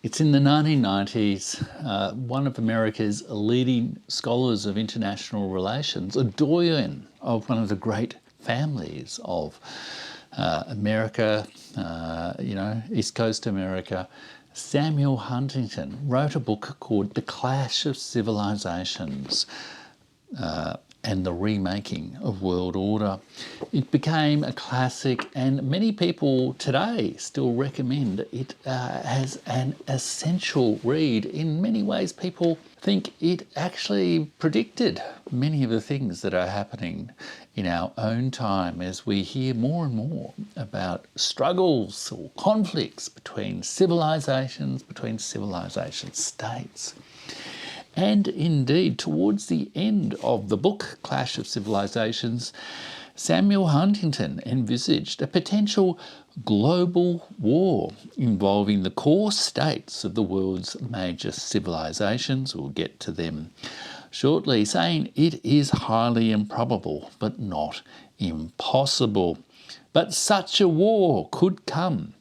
It's in the 1990s. One of America's leading scholars of international relations, a doyen of one of the great families of America, East Coast America, Samuel Huntington, wrote a book called The Clash of Civilizations and the Remaking of World Order. It became a classic, and many people today still recommend it as an essential read. In many ways, people think it actually predicted many of the things that are happening in our own time as we hear more and more about struggles or conflicts between civilizations, between civilization states. And indeed, towards the end of the book, Clash of Civilizations, Samuel Huntington envisaged a potential global war involving the core states of the world's major civilizations. We'll get to them shortly, saying it is highly improbable, but not impossible. But such a war could come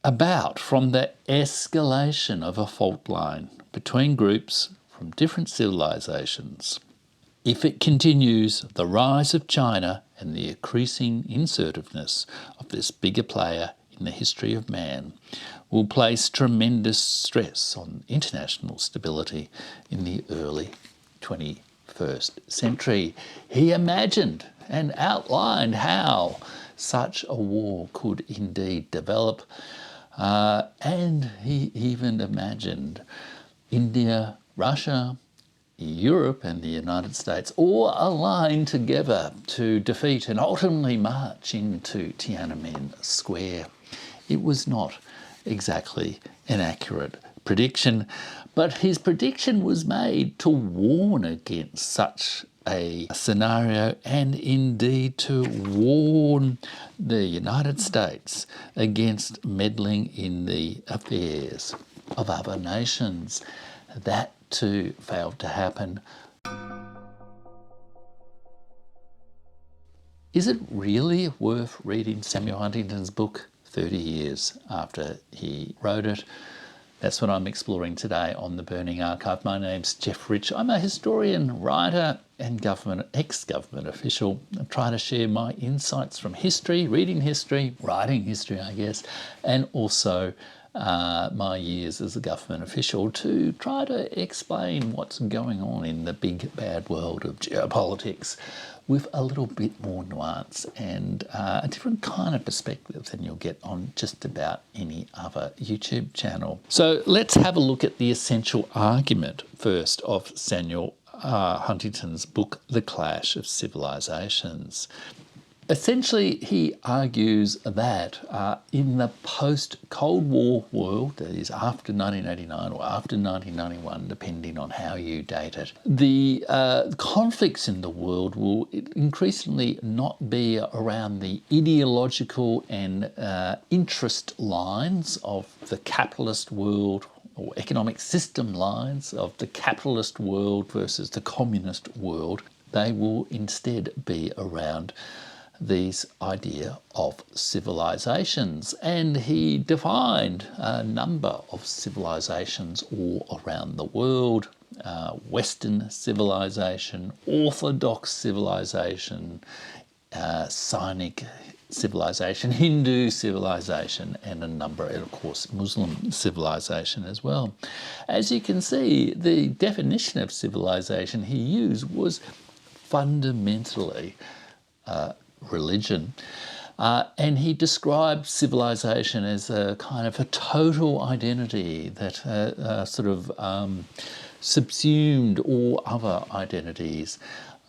about from the escalation of a fault line between groups from different civilizations. If it continues, the rise of China and the increasing insertiveness of this bigger player in the history of man will place tremendous stress on international stability in the early 21st century. He imagined and outlined how such a war could indeed develop, and he even imagined India, Russia, Europe and the United States all aligned together to defeat and ultimately march into Tiananmen Square. It was not exactly an accurate prediction, but his prediction was made to warn against such a scenario and indeed to warn the United States against meddling in the affairs of other nations. That too failed to happen. Is it really worth reading Samuel Huntington's book 30 years after he wrote it? That's what I'm exploring today on The Burning Archive. My name's Jeff Rich. I'm a historian, writer and ex-government official. I try to share my insights from history, reading history, writing history, I guess, and also my years as a government official to try to explain what's going on in the big bad world of geopolitics with a little bit more nuance and a different kind of perspective than you'll get on just about any other YouTube channel. So let's have a look at the essential argument first of Samuel Huntington's book, The Clash of Civilizations. Essentially, he argues that in the post-Cold War world, that is after 1989 or after 1991, depending on how you date it, the conflicts in the world will increasingly not be around the ideological and interest lines of the capitalist world or economic system lines of the capitalist world versus the communist world. They will instead be around these idea of civilizations, and he defined a number of civilizations all around the world: Western civilization, Orthodox civilization, Sinic civilization, Hindu civilization, and a number, and of course Muslim civilization as well. As you can see, the definition of civilization he used was fundamentally religion. And he described civilization as a kind of a total identity that subsumed all other identities.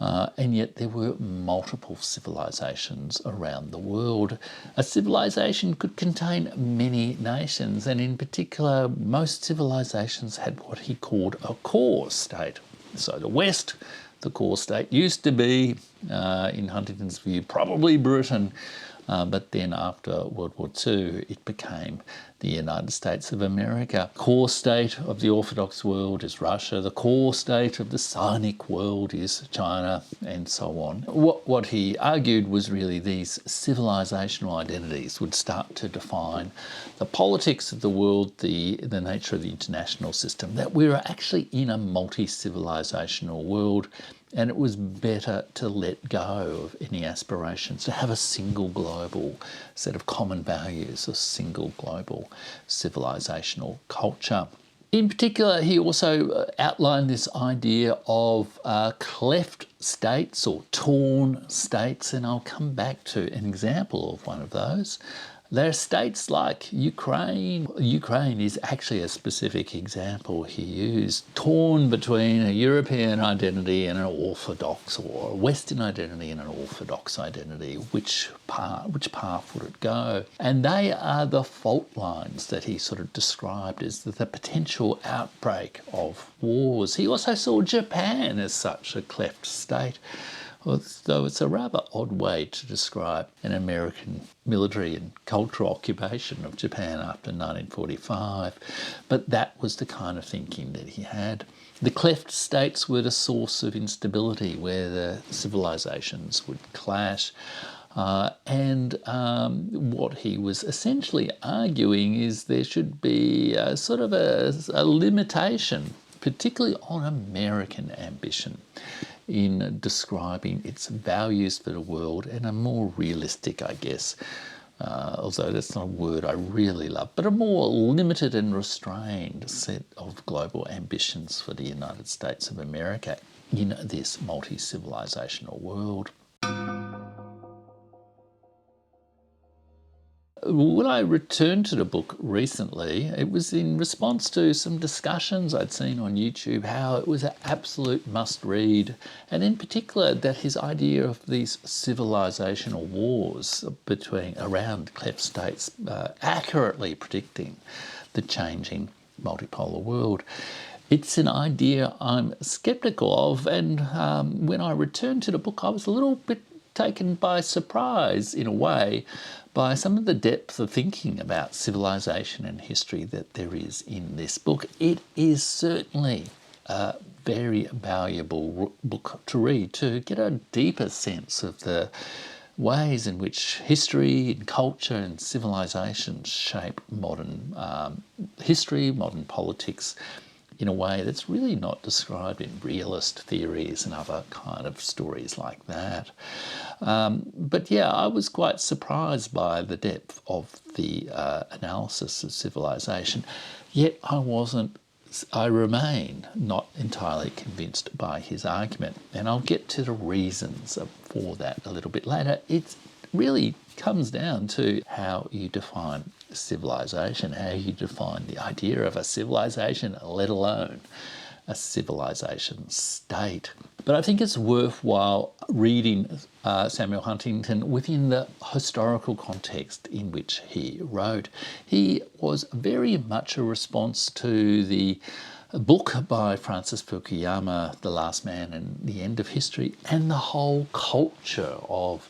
And yet there were multiple civilizations around the world. A civilization could contain many nations, and in particular, most civilizations had what he called a core state. So the West, the core state, used to be, in Huntington's view, probably Britain, but then after World War II, it became the United States of America. Core state of the Orthodox world is Russia. The core state of the Sinic world is China, and so on. What he argued was really these civilizational identities would start to define the politics of the world, the nature of the international system, that we were actually in a multi-civilizational world, and it was better to let go of any aspirations to have a single global set of common values, a single global civilizational culture. In particular, he also outlined this idea of cleft states or torn states, and I'll come back to an example of one of those. There are states like Ukraine. Ukraine is actually a specific example he used, torn between a European identity and an Orthodox, or a Western identity and an Orthodox identity. Which path would it go? And they are the fault lines that he sort of described as the potential outbreak of wars. He also saw Japan as such a cleft state, although it's a rather odd way to describe an American military and cultural occupation of Japan after 1945. But that was the kind of thinking that he had. The cleft states were the source of instability, where the civilizations would clash. And what he was essentially arguing is there should be sort of a limitation, particularly on American ambition, in describing its values for the world in a more realistic, I guess, although that's not a word I really love, but a more limited and restrained set of global ambitions for the United States of America in this multi-civilizational world. When I returned to the book recently, it was in response to some discussions I'd seen on YouTube, how it was an absolute must-read, and in particular that his idea of these civilizational wars around cleft states accurately predicting the changing multipolar world. It's an idea I'm sceptical of, and when I returned to the book, I was a little bit taken by surprise, in a way, by some of the depth of thinking about civilization and history that there is in this book. It is certainly a very valuable book to read, to get a deeper sense of the ways in which history and culture and civilization shape modern history, modern politics, in a way that's really not described in realist theories and other kind of stories like that. But yeah, I was quite surprised by the depth of the analysis of civilization, yet I remain not entirely convinced by his argument, and I'll get to the reasons for that a little bit later. It really comes down to how you define civilization, how you define the idea of a civilization, let alone a civilization state. But I think it's worthwhile reading Samuel Huntington within the historical context in which he wrote. He was very much a response to the book by Francis Fukuyama, The Last Man and the End of History, and the whole culture of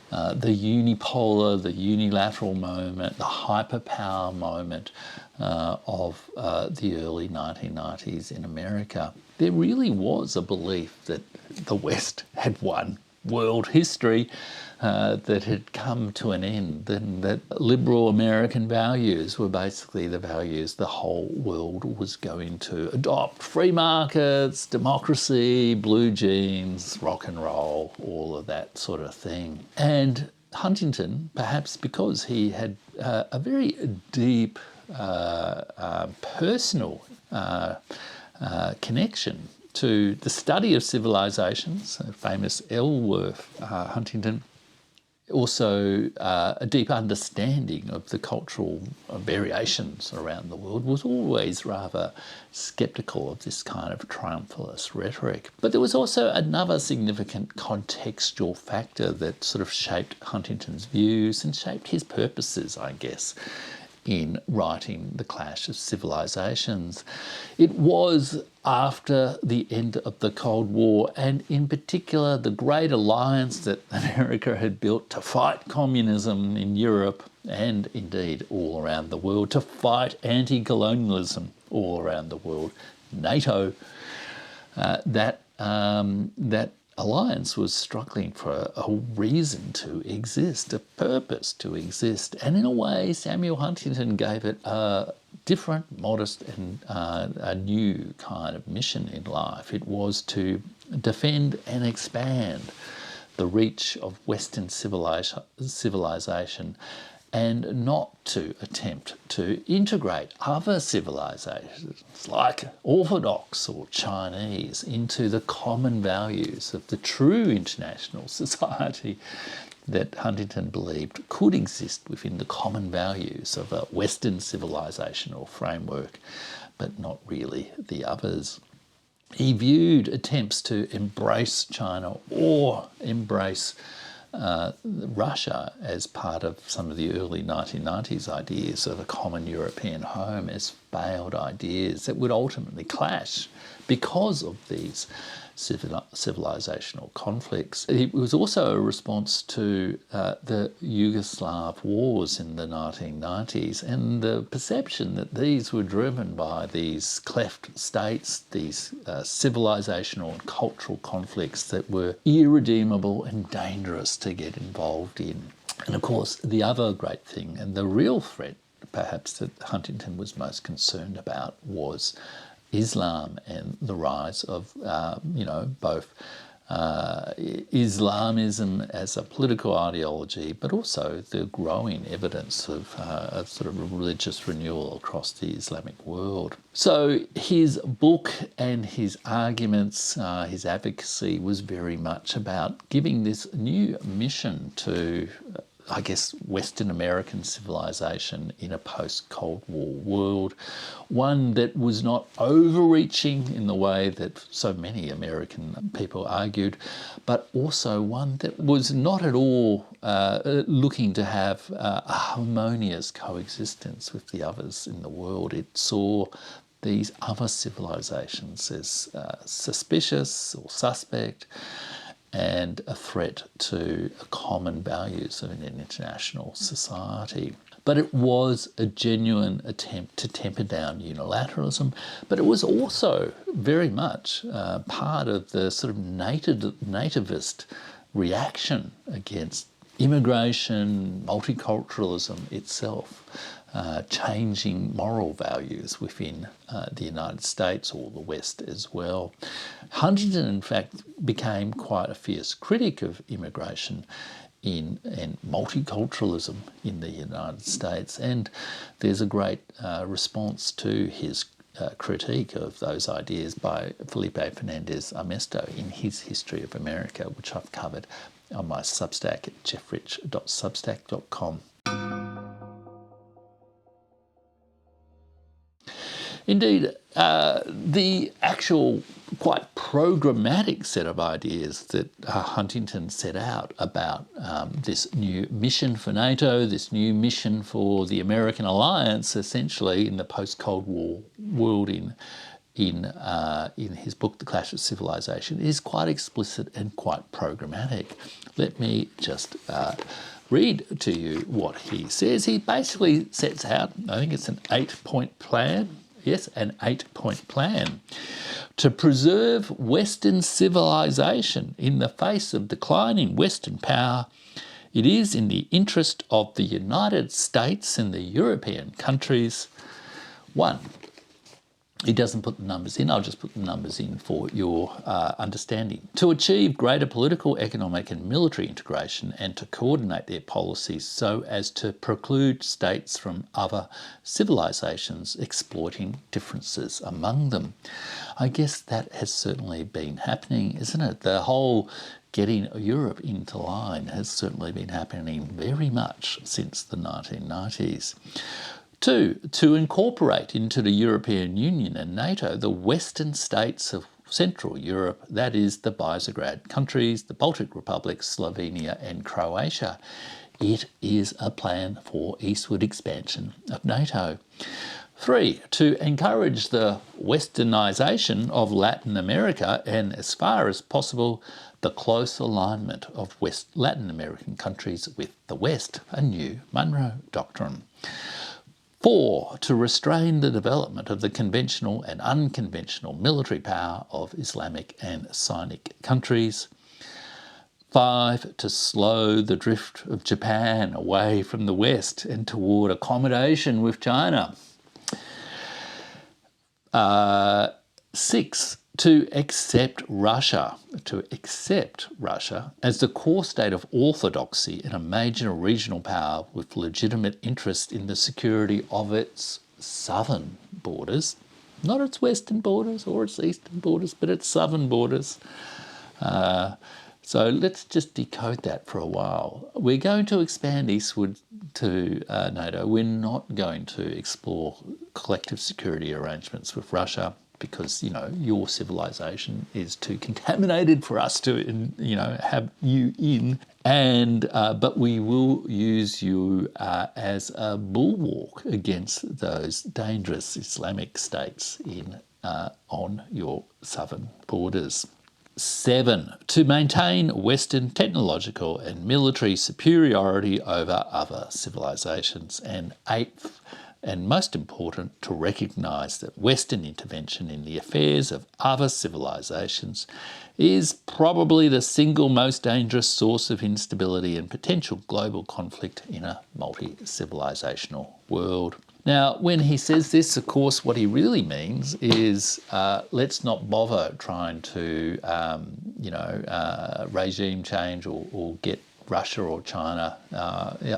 the unipolar, the unilateral moment, the hyperpower moment of the early 1990s in America. There really was a belief that the West had won world history, that had come to an end, and that liberal American values were basically the values the whole world was going to adopt. Free markets, democracy, blue jeans, rock and roll, all of that sort of thing. And Huntington, perhaps because he had a very deep personal connection to the study of civilizations, famous Ellsworth Huntington, also a deep understanding of the cultural variations around the world, was always rather sceptical of this kind of triumphalist rhetoric. But there was also another significant contextual factor that sort of shaped Huntington's views and shaped his purposes, I guess, in writing The Clash of Civilizations. It was after the end of the Cold War, and in particular the great alliance that America had built to fight communism in Europe and indeed all around the world, to fight anti-colonialism all around the world, NATO, that alliance was struggling for a reason to exist, a purpose to exist. And in a way, Samuel Huntington gave it a different, modest and a new kind of mission in life. It was to defend and expand the reach of Western civilization and not to attempt to integrate other civilizations like Orthodox or Chinese into the common values of the true international society that Huntington believed could exist within the common values of a Western civilizational framework, but not really the others. He viewed attempts to embrace China or embrace Russia as part of some of the early 1990s ideas of a common European home as failed ideas that would ultimately clash because of these civilizational conflicts. It was also a response to the Yugoslav wars in the 1990s and the perception that these were driven by these cleft states, these civilizational and cultural conflicts that were irredeemable and dangerous to get involved in. And of course, the other great thing and the real threat perhaps that Huntington was most concerned about was Islam and the rise of, both Islamism as a political ideology, but also the growing evidence of sort of religious renewal across the Islamic world. So his book and his arguments, his advocacy was very much about giving this new mission to Western American civilization in a post-Cold War world, one that was not overreaching in the way that so many American people argued, but also one that was not at all looking to have a harmonious coexistence with the others in the world. It saw these other civilizations as suspicious or suspect, and a threat to common values of an international society. But it was a genuine attempt to temper down unilateralism, but it was also very much part of the sort of nativist reaction against immigration, multiculturalism itself, changing moral values within the United States or the West as well. Huntington, in fact, became quite a fierce critic of immigration and multiculturalism in the United States, and there's a great response to his critique of those ideas by Felipe Fernandez Armesto in his History of America, which I've covered on my Substack at jeffrich.substack.com. Indeed, the actual quite programmatic set of ideas that Huntington set out about this new mission for NATO, this new mission for the American alliance, essentially in the post-Cold War world in his book, The Clash of Civilization, is quite explicit and quite programmatic. Let me just read to you what he says. He basically sets out, I think it's an 8-point plan. Yes, an 8-point plan to preserve Western civilization in the face of declining Western power. It is in the interest of the United States and the European countries. 1. He doesn't put the numbers in, I'll just put the numbers in for your understanding. To achieve greater political, economic and military integration and to coordinate their policies so as to preclude states from other civilizations exploiting differences among them. I guess that has certainly been happening, isn't it? The whole getting Europe into line has certainly been happening very much since the 1990s. 2, to incorporate into the European Union and NATO the Western states of Central Europe, that is the Visegrad countries, the Baltic republics, Slovenia and Croatia, it is a plan for eastward expansion of NATO. 3, to encourage the westernisation of Latin America and, as far as possible, the close alignment of West Latin American countries with the West, a new Monroe Doctrine. 4, to restrain the development of the conventional and unconventional military power of Islamic and Sinic countries. 5, to slow the drift of Japan away from the West and toward accommodation with China. 6, to accept Russia as the core state of orthodoxy and a major regional power with legitimate interest in the security of its southern borders, not its western borders or its eastern borders, but its southern borders. So let's just decode that for a while. We're going to expand eastward to NATO. We're not going to explore collective security arrangements with Russia because, you know, your civilization is too contaminated for us to, you know, have you in. And but we will use you as a bulwark against those dangerous Islamic states in on your southern borders. 7, to maintain Western technological and military superiority over other civilizations. And 8th, and most important, to recognise that Western intervention in the affairs of other civilizations is probably the single most dangerous source of instability and potential global conflict in a multi-civilizational world. Now, when he says this, of course, what he really means is let's not bother trying to, regime change or get Russia or China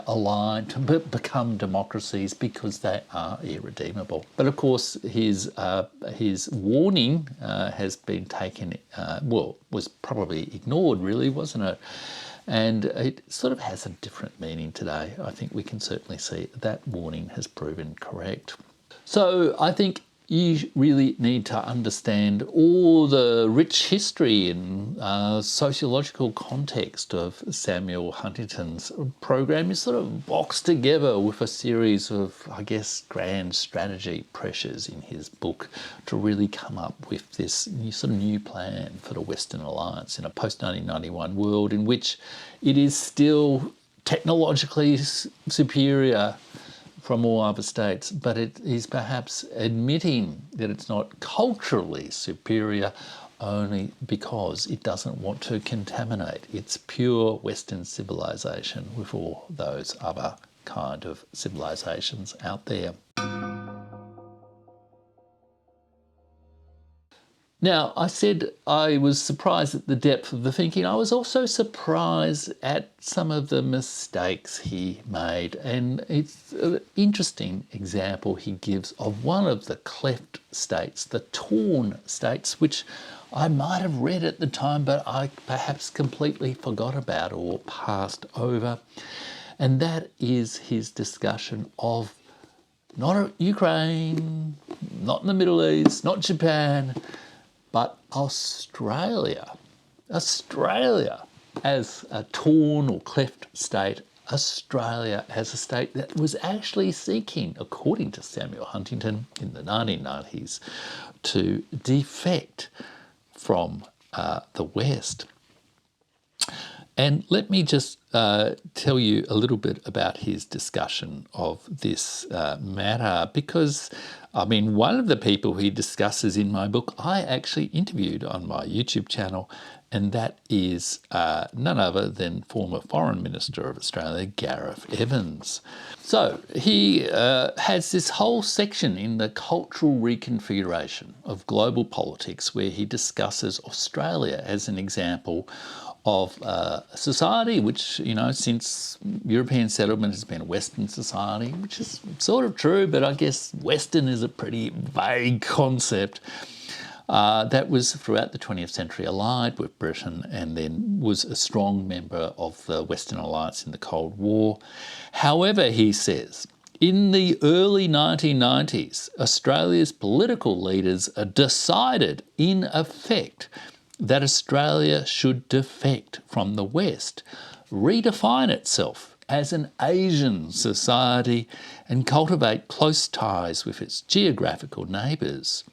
aligned to become democracies because they are irredeemable. But of course, his warning has been taken, was probably ignored, really, wasn't it? And it sort of has a different meaning today. I think we can certainly see that warning has proven correct. So I think you really need to understand all the rich history and sociological context of Samuel Huntington's program is sort of boxed together with a series of, I guess, grand strategy pressures in his book to really come up with this new plan for the Western Alliance in a post-1991 world in which it is still technologically superior from all other states, but it is perhaps admitting that it's not culturally superior only because it doesn't want to contaminate its pure Western civilization with all those other kind of civilizations out there. Now, I said I was surprised at the depth of the thinking. I was also surprised at some of the mistakes he made. And it's an interesting example he gives of one of the cleft states, the torn states, which I might have read at the time, but I perhaps completely forgot about or passed over. And that is his discussion of not Ukraine, not in the Middle East, not Japan, but Australia as a torn or cleft state, Australia as a state that was actually seeking, according to Samuel Huntington in the 1990s, to defect from the West. And let me just tell you a little bit about his discussion of this matter, because, I mean, one of the people he discusses in my book, I actually interviewed on my YouTube channel, and that is none other than former Foreign Minister of Australia, Gareth Evans. So he has this whole section in the cultural reconfiguration of global politics where he discusses Australia as an example of a society which, you know, since European settlement has been a Western society, which is sort of true, but I guess Western is a pretty vague concept, that was throughout the 20th century allied with Britain and then was a strong member of the Western Alliance in the Cold War. However, he says, in the early 1990s, Australia's political leaders decided, in effect, that Australia should defect from the West, redefine itself as an Asian society and cultivate close ties with its geographical neighbours.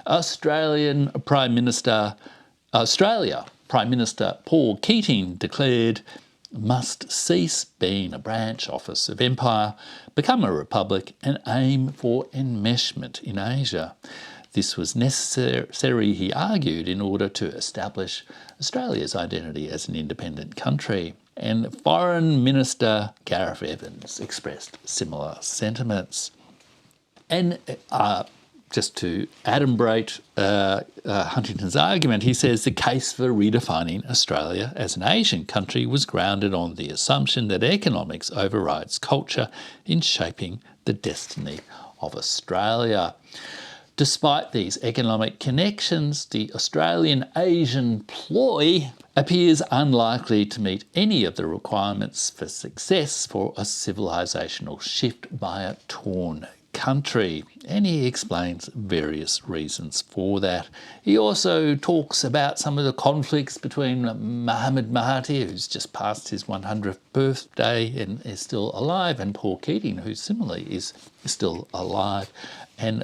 Australia Prime Minister Paul Keating declared, "Must cease being a branch office of empire, become a republic and aim for enmeshment in Asia." This was necessary, he argued, in order to establish Australia's identity as an independent country. And Foreign Minister Gareth Evans expressed similar sentiments. And just to adumbrate Huntington's argument, he says the case for redefining Australia as an Asian country was grounded on the assumption that economics overrides culture in shaping the destiny of Australia. Despite these economic connections, the Australian-Asian ploy appears unlikely to meet any of the requirements for success for a civilisational shift by a torn country, and he explains various reasons for that. He also talks about some of the conflicts between Muhammad Mahathir, who's just passed his 100th birthday and is still alive, and Paul Keating, who similarly is still alive, and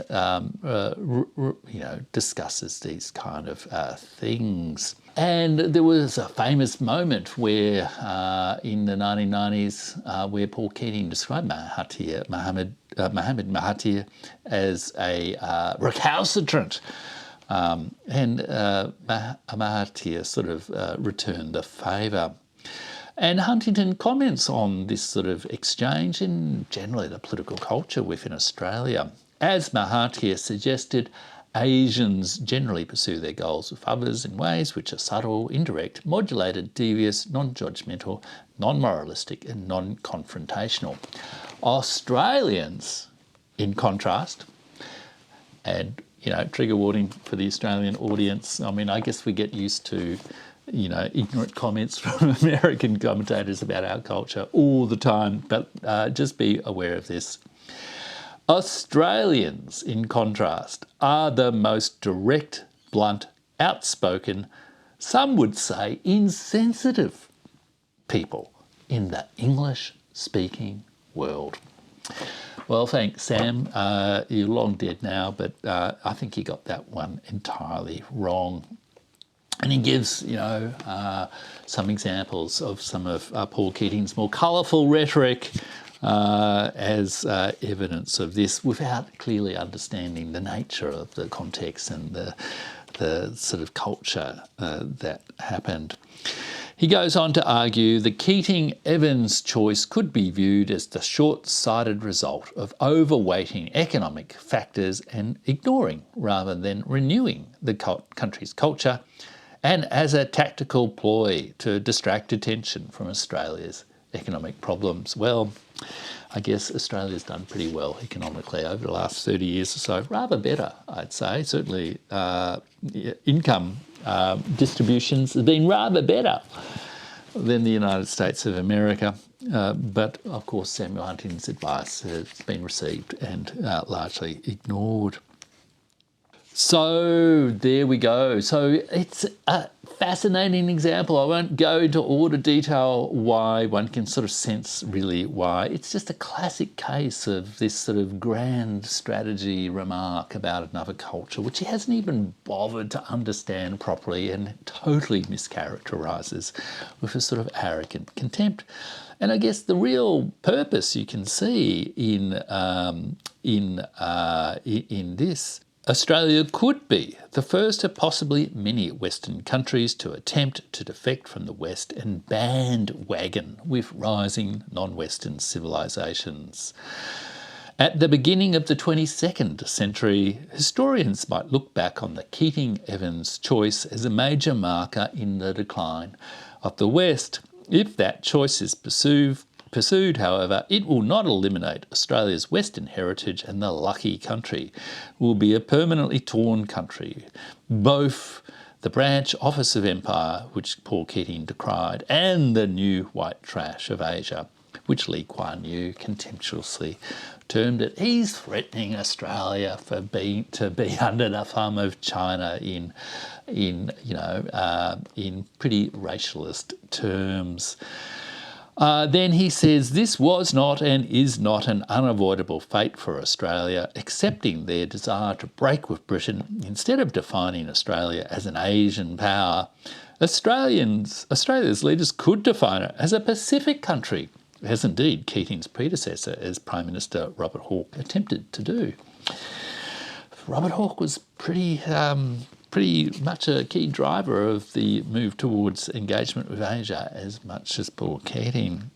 discusses these kind of things. And there was a famous moment where, in the 1990s, where Paul Keating described Muhammad Mahathir as a recalcitrant, and Mahathir sort of returned the favour. And Huntington comments on this sort of exchange in generally the political culture within Australia. As Mahathir suggested, Asians generally pursue their goals with others in ways which are subtle, indirect, modulated, devious, non-judgmental, non-moralistic and non-confrontational. Australians, in contrast, and, trigger warning for the Australian audience, I mean, I guess we get used to, ignorant comments from American commentators about our culture all the time, but just be aware of this. Australians, in contrast, are the most direct, blunt, outspoken, some would say insensitive people in the English-speaking world. Well, thanks, Sam. You're long dead now, but I think you got that one entirely wrong. And he gives, some examples of some of Paul Keating's more colourful rhetoric as evidence of this, without clearly understanding the nature of the context and the sort of culture that happened. He goes on to argue the Keating-Evans choice could be viewed as the short-sighted result of overweighting economic factors and ignoring rather than renewing the country's culture, and as a tactical ploy to distract attention from Australia's economic problems. Well, I guess Australia's done pretty well economically over the last 30 years or so. Rather better, I'd say. Certainly income distributions have been rather better than the United States of America. But, of course, Samuel Huntington's advice has been received and largely ignored. So there we go. So it's a fascinating example. I won't go into all the detail why. One can sort of sense really why. It's just a classic case of this sort of grand strategy remark about another culture, which he hasn't even bothered to understand properly and totally mischaracterises with a sort of arrogant contempt. And I guess the real purpose you can see in this, Australia could be the first of possibly many Western countries to attempt to defect from the West and bandwagon with rising non-Western civilisations. At the beginning of the 22nd century, historians might look back on the Keating-Evans choice as a major marker in the decline of the West. If that choice is pursued, however, it will not eliminate Australia's Western heritage, and the lucky country will be a permanently torn country. Both the branch office of empire, which Paul Keating decried, and the new white trash of Asia, which Lee Kuan Yew contemptuously termed it. He's threatening Australia to be under the thumb of China in pretty racialist terms. Then he says, this was not and is not an unavoidable fate for Australia, accepting their desire to break with Britain. Instead of defining Australia as an Asian power, Australia's leaders could define it as a Pacific country, as indeed Keating's predecessor as Prime Minister Robert Hawke attempted to do. Robert Hawke was pretty much a key driver of the move towards engagement with Asia as much as Paul Keating.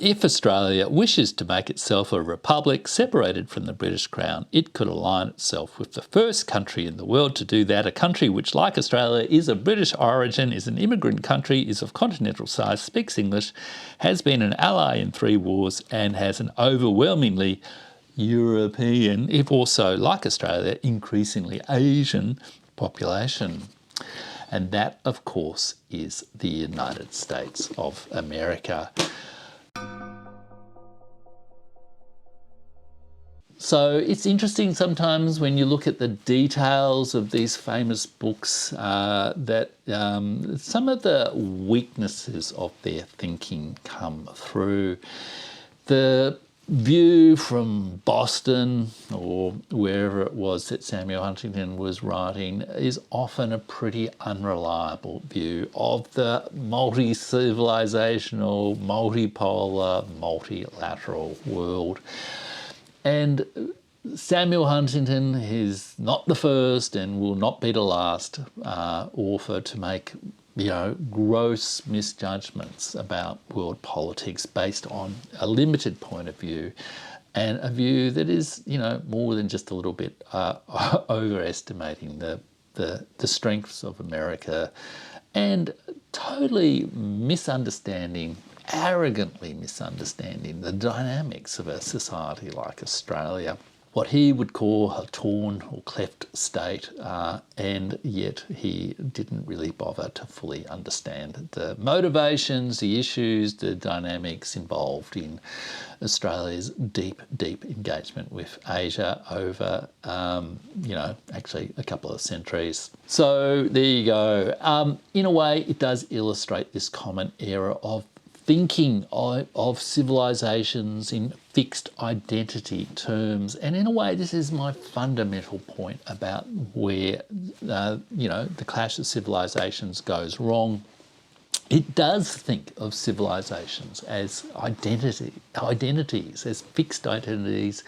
If Australia wishes to make itself a republic separated from the British Crown, it could align itself with the first country in the world to do that, a country which, like Australia, is of British origin, is an immigrant country, is of continental size, speaks English, has been an ally in 3 wars, and has an overwhelmingly European, if also, like Australia, increasingly Asian population. And that, of course, is the United States of America. So it's interesting sometimes when you look at the details of these famous books that some of the weaknesses of their thinking come through. The view from Boston or wherever it was that Samuel Huntington was writing is often a pretty unreliable view of the multi-civilizational, multipolar, multilateral world. And Samuel Huntington is not the first and will not be the last author to make gross misjudgments about world politics based on a limited point of view, and a view that is, more than just a little bit overestimating the strengths of America, and totally arrogantly misunderstanding the dynamics of a society like Australia. What he would call a torn or cleft state, and yet he didn't really bother to fully understand the motivations, the issues, the dynamics involved in Australia's deep engagement with Asia over, actually a couple of centuries. So there you go. In a way, it does illustrate this common era of thinking of civilizations in fixed identity terms. And in a way, this is my fundamental point about where, the clash of civilizations goes wrong. It does think of civilizations as identities, as fixed identities,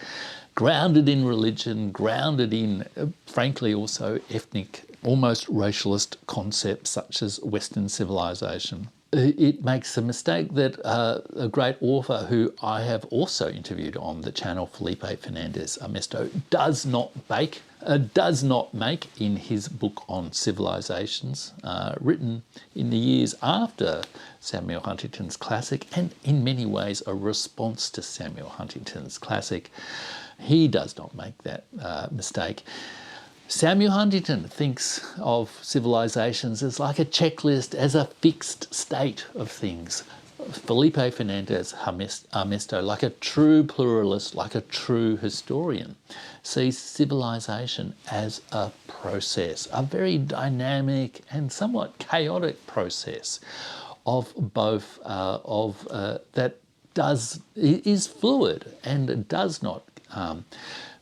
grounded in religion, grounded in, frankly, also ethnic, almost racialist concepts such as Western civilization. It makes the mistake that a great author who I have also interviewed on the channel, Felipe Fernandez Armesto, does not make in his book on civilizations, written in the years after Samuel Huntington's classic, and in many ways a response to Samuel Huntington's classic. He does not make that mistake. Samuel Huntington thinks of civilizations as like a checklist, as a fixed state of things. Felipe Fernandez Armesto, like a true pluralist, like a true historian, sees civilization as a process, a very dynamic and somewhat chaotic process of both that is fluid and does not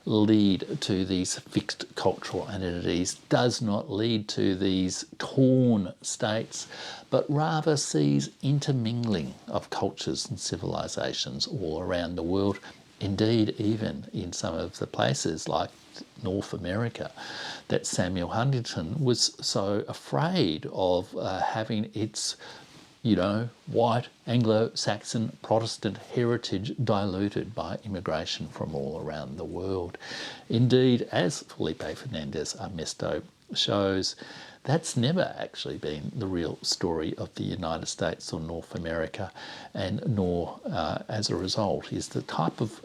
lead to these fixed cultural identities, does not lead to these torn states, but rather sees intermingling of cultures and civilizations all around the world, indeed even in some of the places like North America that Samuel Huntington was so afraid of having its white Anglo-Saxon Protestant heritage diluted by immigration from all around the world. Indeed, as Felipe Fernandez Armesto shows, that's never actually been the real story of the United States or North America, and nor, as a result, is the type of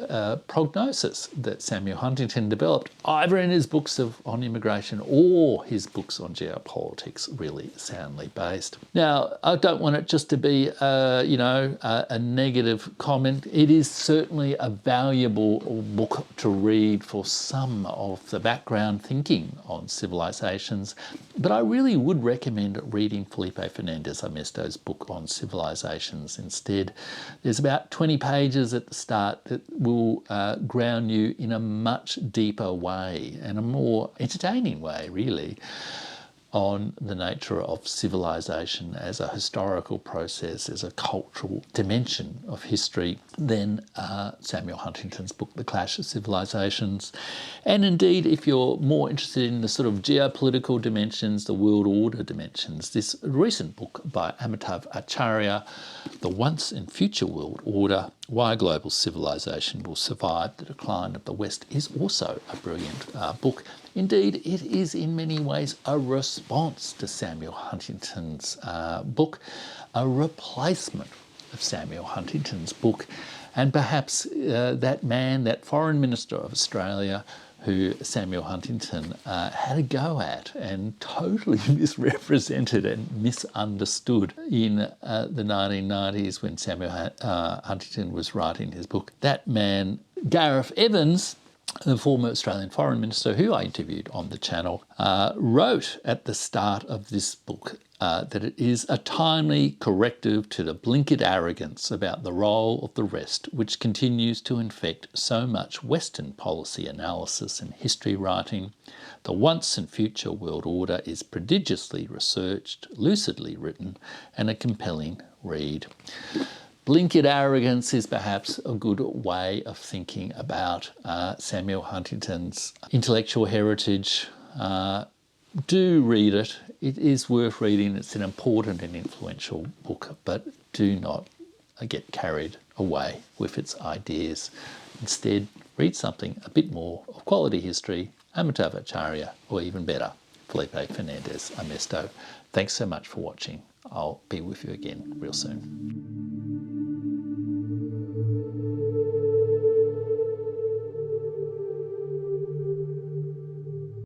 prognosis that Samuel Huntington developed, either in his books on immigration or his books on geopolitics, really soundly based. Now, I don't want it just to be, a negative comment. It is certainly a valuable book to read for some of the background thinking on civilizations, but I really would recommend reading Felipe Fernandez Armesto's book on civilizations instead. There's about 20 pages at the start that will ground you in a much deeper way and a more entertaining way, really, on the nature of civilization as a historical process, as a cultural dimension of history, than Samuel Huntington's book, The Clash of Civilizations. And indeed, if you're more interested in the sort of geopolitical dimensions, the world order dimensions, this recent book by Amitav Acharya, The Once and Future World Order, Why Global Civilization Will Survive the Decline of the West, is also a brilliant book. Indeed, it is in many ways a response to Samuel Huntington's book, a replacement of Samuel Huntington's book, and perhaps that man, that foreign minister of Australia, who Samuel Huntington had a go at and totally misrepresented and misunderstood in the 1990s when Samuel Huntington was writing his book. That man, Gareth Evans, the former Australian Foreign Minister who I interviewed on the channel, wrote at the start of this book that it is a timely corrective to the blinkered arrogance about the role of the West which continues to infect so much Western policy analysis and history writing. The Once and Future World Order is prodigiously researched, lucidly written, and a compelling read. Blinkered arrogance is perhaps a good way of thinking about Samuel Huntington's intellectual heritage. Do read it. It is worth reading. It's an important and influential book, but do not get carried away with its ideas. Instead, read something a bit more of quality history, Amitav Acharya, or even better, Felipe Fernandez Armesto. Thanks so much for watching. I'll be with you again real soon.